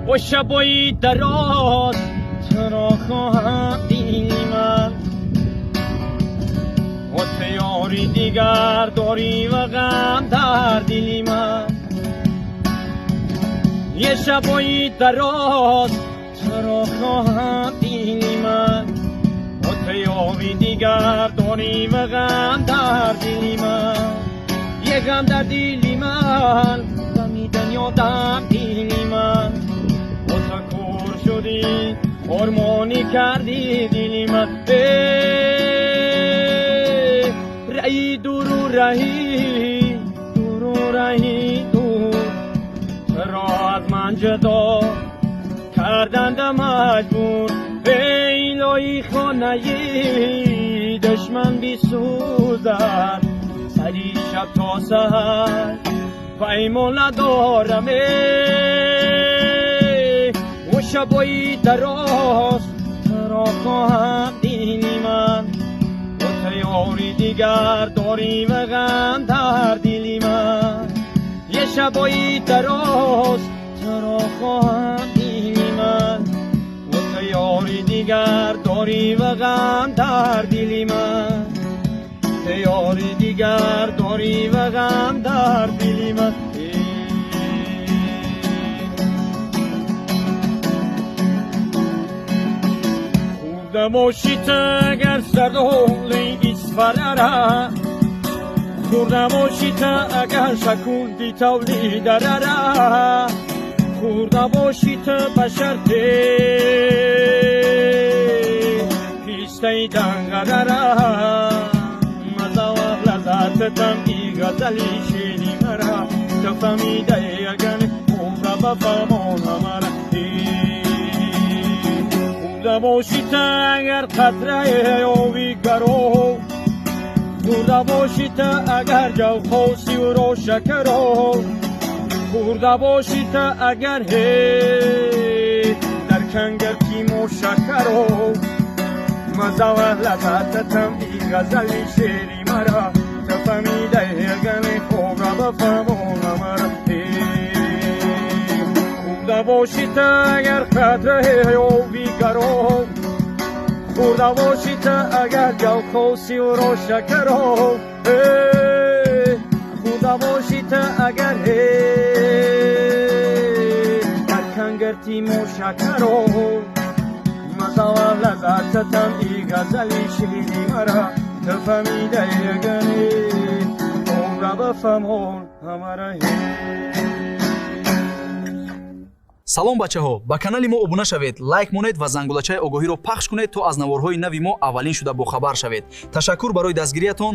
و شبای دراز ترا خواهم دید من و تیاری دیگر داری و غم در دلی من یه شبای دراز ترا خواهم دید من و تیاری دیگر داری و غم در دلی من یه غم در دلی من غمی دنیا در دلی من و تا کور شدی آرمانی کردی دلی من رهی دور و رهی دور و رهی دور چرا از من جدا کردند مجبور ویلای خانه دشمن بی سوزد سری شب تا سحر پیمان ندارم و شبای دراز ترا خواهم دید من و تیاری دیگر داری و غم در دلی من یه شبای دراز ترا خواهم دید من و تیاری دیگر داری و غم در دلی من تیاری دیگر داری و غم در دلی من خورده باشید اگر سردول ایسفراره خورده باشید اگر شکوندی تولیدره خورده باشید بشرط پیسته دنگره مزه و لذتتم ای غزلی شیری مرا تو فهمیده اگر خورده بفهمان مرا خورده باشید اگر قطره آبی گرو خورده باشید اگر جو خوصی و رو شکرو خورده باشید اگر در کنگر کیم و شکرو مزه و لذتتم ای غزلی شیری مرا تفهمیده اگر خوب را بفهمون مرا خورده باشید اگر قدره و بیگرو خورده باشید اگر جو خوصی و رو شکرو خورده باشید اگر در کنگر تیم و شکرو مزه و لذتتم ای غزلی شیری مرا تفهمیده اگری خوب را بفهمون مرا салом бачаҳо ба канали мо обуна шавед лайк монед ва зангулачаи огоҳиро пахш кунед то аз наворҳои нави мо аввалин шуда бохабар шавед ташаккур барои дастгириятон